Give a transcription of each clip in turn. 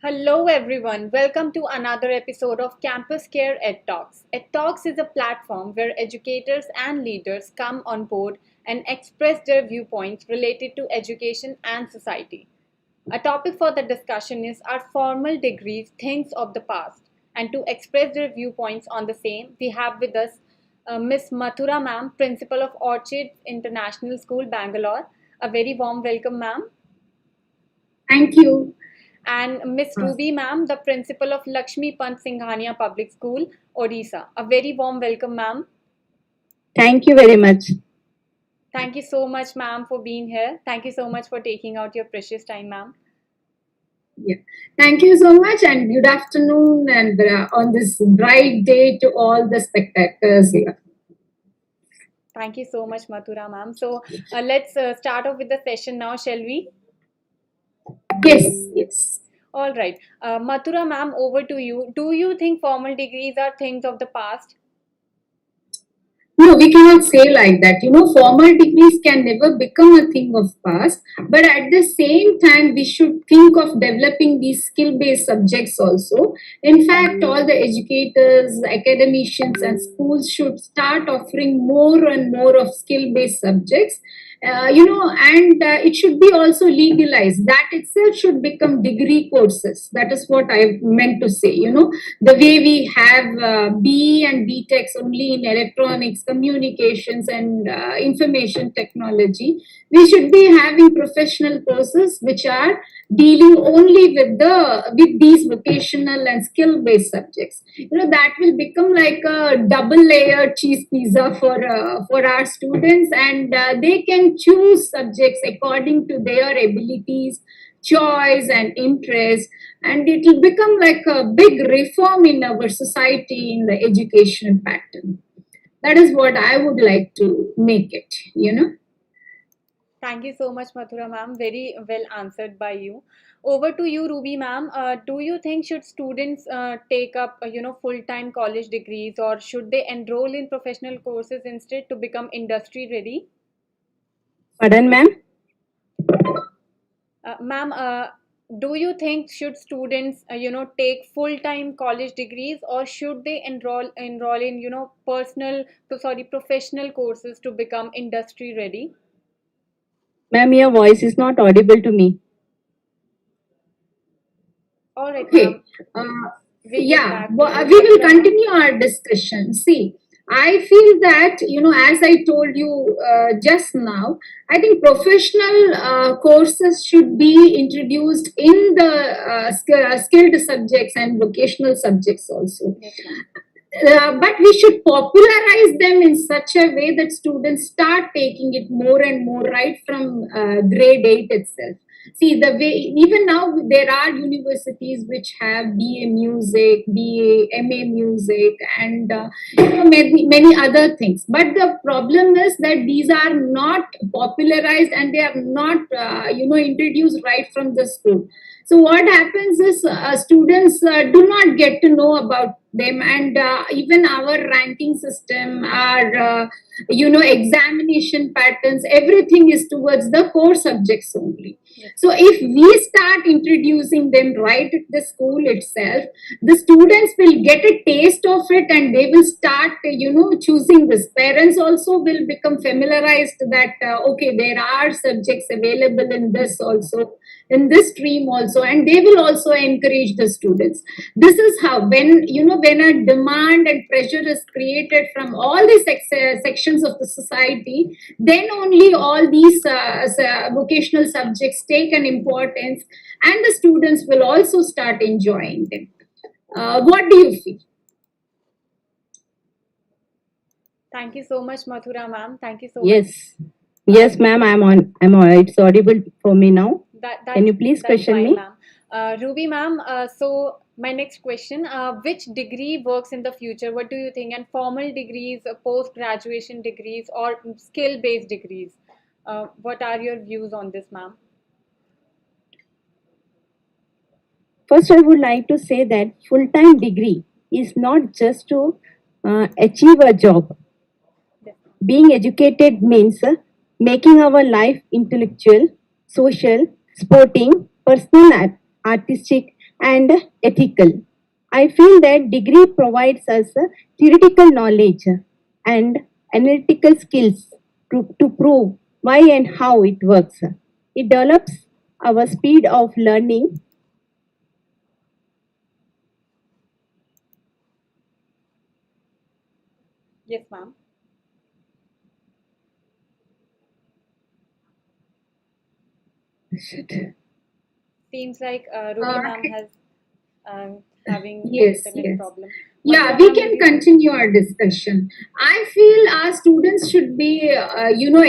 Hello everyone, welcome to another episode of CampusCare EdTalks. EdTalks is a platform where educators and leaders come on board and express their viewpoints related to education and society. A topic for the discussion is Are formal degrees things of the past? And to express their viewpoints on the same, we have with us Miss Mathura ma'am, Principal of Orchid International School, Bangalore. A very warm welcome ma'am. Thank you. And Miss Uh, Ruby ma'am, the principal of Lakshmi Pant Singhania Public School, Odisha. A very warm welcome ma'am. Thank you very much. Thank you so much ma'am for being here. Thank you so much for taking out your precious time ma'am. Yeah. Thank you so much, and good afternoon, and on this bright day to all the spectators here. Thank you so much Mathura ma'am. So let's start off with the session now, shall we? Yes, yes. All right. Mathura ma'am, over to you. Do you think formal degrees are things of the past? No, we cannot say like that. Formal degrees can never become a thing of past, but at the same time, we should think of developing these skill-based subjects also. In fact, all the educators, academicians, and schools should start offering more and more of skill-based subjects. And it should be also legalized. That itself should become degree courses. That is what I meant to say. The way we have BE and BTechs only in electronics, communications, and information technology, we should be having professional courses which are dealing only with these vocational and skill based subjects. That will become like a double layered cheese pizza for our students, and they can choose subjects according to their abilities, choice, and interest, and it will become like a big reform in our society in the education pattern. That is what I would like to make it. Thank you so much, Mathura ma'am. Very well answered by you. Over to you, Ruby ma'am. Do you think should students take up, full-time college degrees, or should they enroll in professional courses instead to become industry ready? Pardon, ma'am? Ma'am, do you think should students, take full-time college degrees, or should they enroll in, professional courses to become industry ready? Ma'am, your voice is not audible to me. All right, Okay. ma'am. We'll get Yeah, back to you. we will Mathura ma'am. continue our discussion. See, I feel that, as I told you just now, I think professional courses should be introduced in the skilled subjects and vocational subjects also. Yes, ma'am. But we should popularize them in such a way that students start taking it more and more right from grade 8 itself. See, the way even now there are universities which have BA music, BA, MA music, and many other things. But the problem is that these are not popularized and they are not introduced right from the school. So what happens is students do not get to know about them, and even our ranking system, our examination patterns, everything is towards the core subjects only. So if we start introducing them right at the school itself, the students will get a taste of it and they will start choosing this. Parents also will become familiarized that okay, there are subjects available in this also, in this stream also, and they will also encourage the students. This is how, when a demand and pressure is created from all these sections of the society, then only all these vocational subjects take an importance, and the students will also start enjoying them. What do you feel? Thank you so much, Mathura ma'am. Thank you so much. Yes. Yes, ma'am, I'm on. It's audible for me now. Can you please That's question fine, me? ma'am. Ruby ma'am, so my next question, which degree works in the future? What do you think? And formal degrees, post-graduation degrees, or skill-based degrees? What are your views on this, ma'am? First, I would like to say that full-time degree is not just to achieve a job. Yes. Being educated means making our life intellectual, social, sporting, personal, artistic, and ethical. I feel that degree provides us theoretical knowledge and analytical skills to prove why and how it works. It develops our speed of learning. Yes, ma'am. Seems like Ruby Uh, ma'am has having yes, internet yes. problem. Yeah, Mathura we ma'am, would can you like? continue our discussion. I feel our students should be,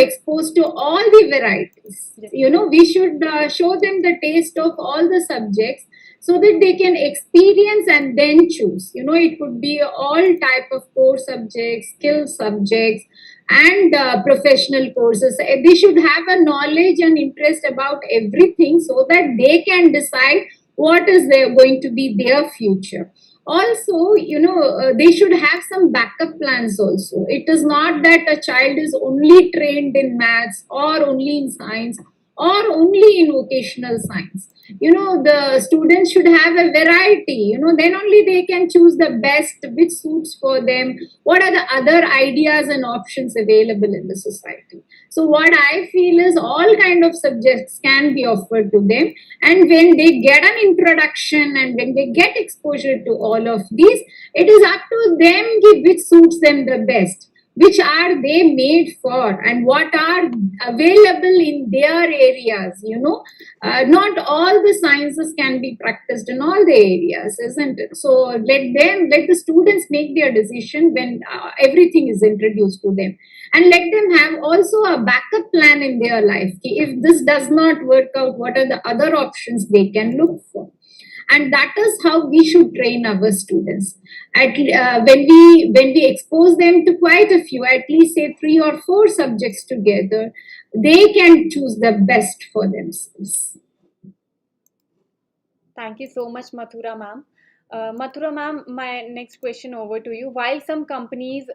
exposed to all the varieties. Yes, You ma'am. know, we should show them the taste of all the subjects so that they can experience and then choose. You know, it could be all type of core subjects, skill subjects, and professional courses. They should have a knowledge and interest about everything so that they can decide what is their, going to be their future. Also, they should have some backup plans also. It is not that a child is only trained in maths or only in science or only in vocational science. The students should have a variety. Then only they can choose the best which suits for them. What are the other ideas and options available in the society? So what I feel is all kind of subjects can be offered to them, and when they get an introduction and when they get exposure to all of these, it is up to them which suits them the best, which are they made for, and what are available in their areas. Not all the sciences can be practiced in all the areas, isn't it? So let the students make their decision when everything is introduced to them, and let them have also a backup plan in their life. If this does not work out, what are the other options they can look for? And that is how we should train our students. When we expose them to quite a few, at least say 3 or 4 subjects together, they can choose the best for themselves. Thank you so much, Mathura ma'am. Mathura ma'am, my next question over to you. While some companies,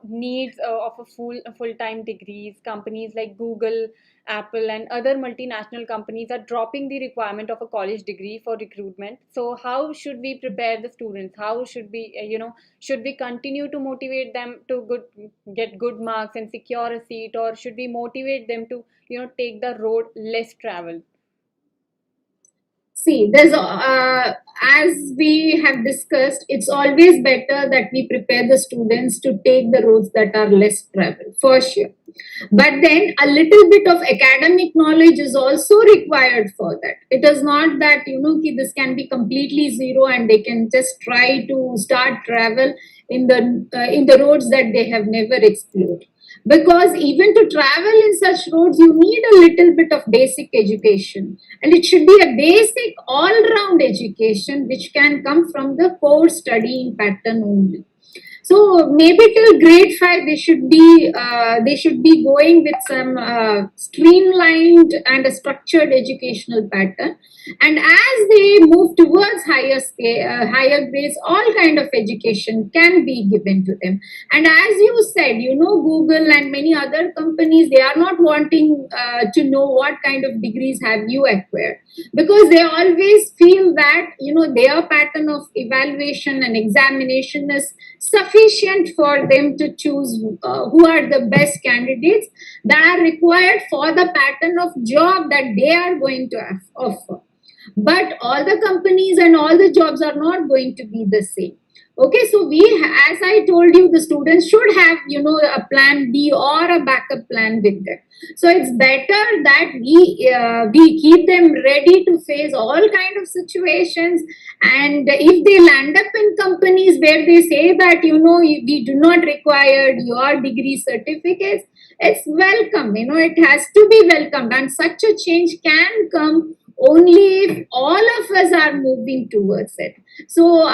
needs of a full-time degrees, companies like Google, Apple, and other multinational companies are dropping the requirement of a college degree for recruitment. So, how should we prepare the students? How should we, should we continue to motivate them to get good marks and secure a seat, or should we motivate them to, take the road less traveled? See, as we have discussed, it's always better that we prepare the students to take the roads that are less traveled, for sure. But then a little bit of academic knowledge is also required for that. It is not that, this can be completely zero and they can just try to start travel in the roads that they have never explored. Because even to travel in such roads, you need a little bit of basic education, and it should be a basic all round education which can come from the core studying pattern only. So maybe till grade 5 they should be going with some streamlined and a structured educational pattern. And as they move towards higher grades, all kind of education can be given to them. And as you said, Google and many other companies, they are not wanting to know what kind of degrees have you acquired, because they always feel that their pattern of evaluation and examination is sufficient for them to choose who are the best candidates that are required for the pattern of job that they are going to offer. But all the companies and all the jobs are not going to be the same. Okay, so as I told you, the students should have a plan B or a backup plan with them. So it's better that we keep them ready to face all kind of situations. And if they land up in companies where they say that we do not require your degree certificates, it's welcome. It has to be welcomed, and such a change can come only if all of us are moving towards it. So,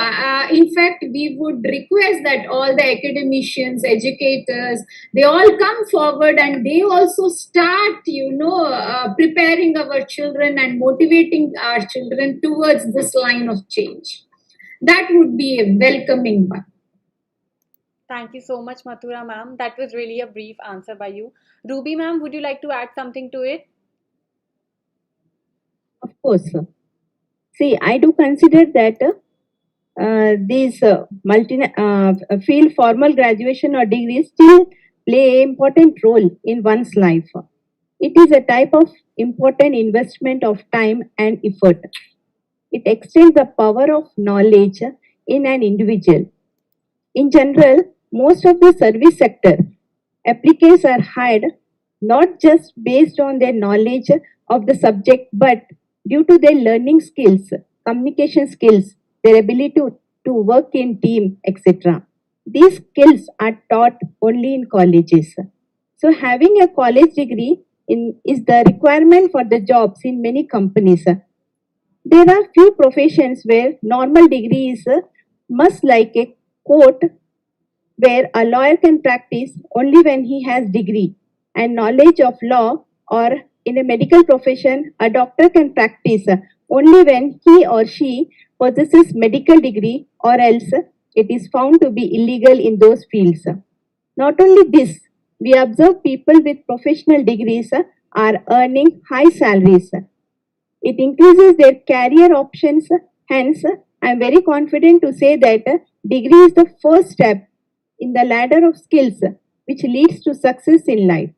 in fact, we would request that all the academicians, educators, they all come forward and they also start, preparing our children and motivating our children towards this line of change. That would be a welcoming one. Thank you so much, Mathura ma'am. That was really a brief answer by you. Ruby ma'am, would you like to add something to it? Of course, sir. See, I do consider that these field formal graduation or degrees still play an important role in one's life. It is a type of important investment of time and effort. It extends the power of knowledge in an individual. In general, most of the service sector applicants are hired not just based on their knowledge of the subject but due to their learning skills, communication skills, their ability to work in team, etc. These skills are taught only in colleges. So having a college degree is the requirement for the jobs in many companies. There are few professions where normal degree is a must, like a court where a lawyer can practice only when he has degree and knowledge of law, or in a medical profession a doctor can practice only when he or she possesses medical degree, or else it is found to be illegal in those fields. Not only this, we observe people with professional degrees are earning high salaries. It increases their career options. Hence, I am very confident to say that degree is the first step in the ladder of skills which leads to success in life.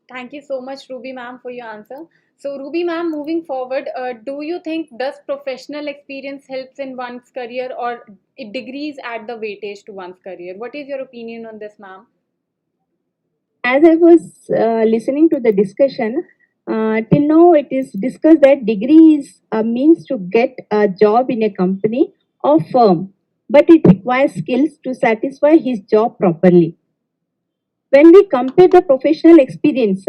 Thank you so much, Ruby ma'am, for your answer. So, Ruby ma'am, moving forward, do you think does professional experience helps in one's career, or it degrees add the weightage to one's career? What is your opinion on this, ma'am? As I was listening to the discussion, till now it is discussed that degree is a means to get a job in a company or firm, but it requires skills to satisfy his job properly. When we compare the professional experience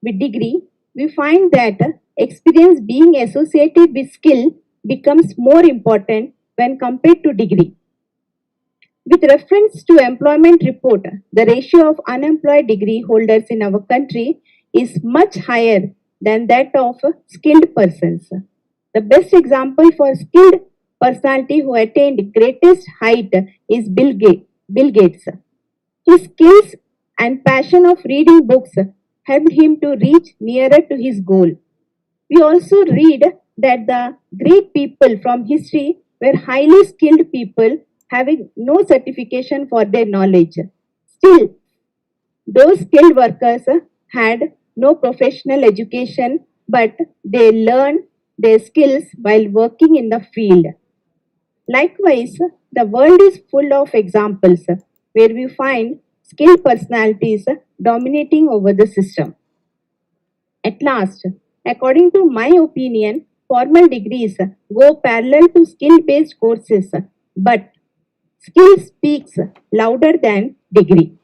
with degree, we find that experience being associated with skill becomes more important when compared to degree. With reference to employment report, the ratio of unemployed degree holders in our country is much higher than that of skilled persons. The best example for skilled personality who attained greatest height is Bill Gates. His skills and passion of reading books helped him to reach nearer to his goal. We also read that the great people from history were highly skilled people having no certification for their knowledge. Still, those skilled workers had no professional education, but they learned their skills while working in the field. Likewise, the world is full of examples where we find skilled personalities dominating over the system. At last, according to my opinion, formal degrees go parallel to skill based courses, but skill speaks louder than degree.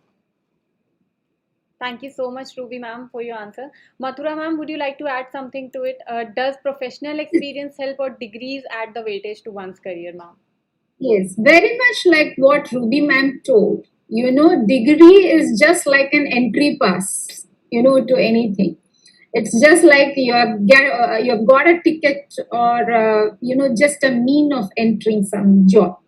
Thank you so much, Ruby ma'am, for your answer. Mathura ma'am, would you like to add something to it? Does professional experience help, or degrees add the weightage to one's career, ma'am? Yes, very much like what Ruby ma'am told. Degree is just like an entry pass, to anything. It's just like you've got a ticket, or just a mean of entering some job.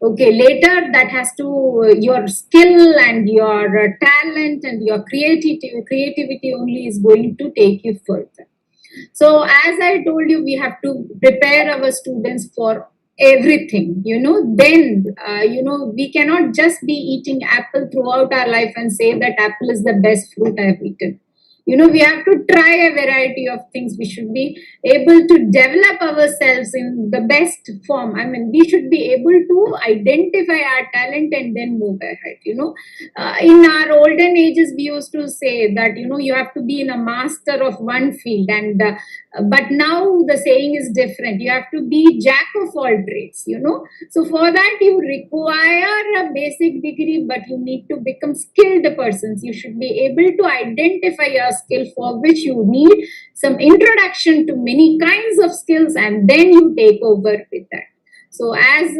Okay, later that has to your skill and your talent and your creativity only is going to take you further. So as I told you, we have to prepare our students for everything. Then we cannot just be eating apple throughout our life and say that apple is the best fruit I've eaten. We have to try a variety of things. We should be able to develop ourselves in the best form. I mean, we should be able to identify our talent and then move ahead. In our olden ages, we used to say that you have to be in a master of one field, and but now the saying is different. You have to be jack of all trades. So for that you require a basic degree, but you need to become skilled persons. You should be able to identify your skill, for which you need some introduction to many kinds of skills, and then you take over with that. So as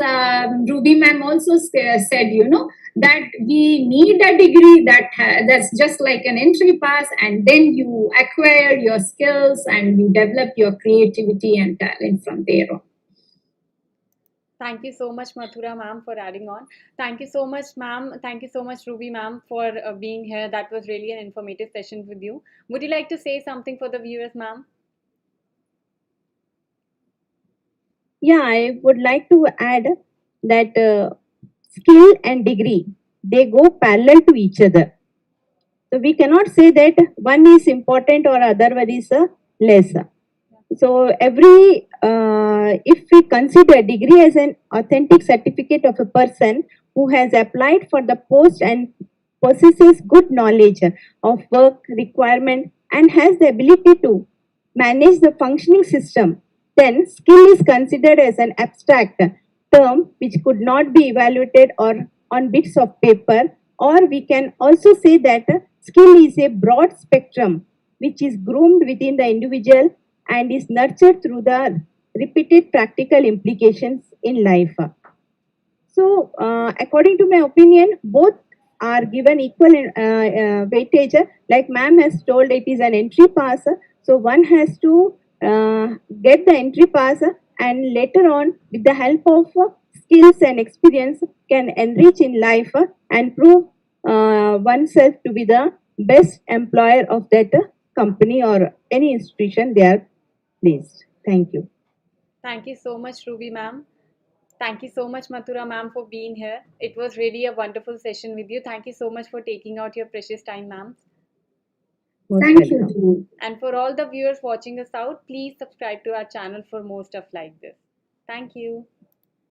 Ruby ma'am also said, that we need a degree that's just like an entry pass, and then you acquire your skills and you develop your creativity and talent from there on. Thank you so much, Mathura ma'am, for adding on. Thank you so much, ma'am. Thank you so much, Ruby ma'am, for being here. That was really an informative session with you. Would you like to say something for the viewers, ma'am? Yeah, I would like to add that skill and degree, they go parallel to each other. So we cannot say that one is important or other one is less. So if we consider degree as an authentic certificate of a person who has applied for the post and possesses good knowledge of work requirement and has the ability to manage the functioning system, then skill is considered as an abstract term which could not be evaluated or on bits of paper, or we can also say that skill is a broad spectrum which is groomed within the individual and is nurtured through the repeated practical implications in life. So, according to my opinion, both are given equal weightage. Like ma'am has told, it is an entry pass. So, one has to get the entry pass, and later on, with the help of skills and experience, can enrich in life and prove oneself to be the best employer of that company or any institution they are placed. Thank you. Thank you so much, Ruby ma'am. Thank you so much, Mathura ma'am, for being here. It was really a wonderful session with you. Thank you so much for taking out your precious time, ma'am. Most Thank you, welcome. Dhruv. And for all the viewers watching us out, please subscribe to our channel for more stuff like this. Thank you.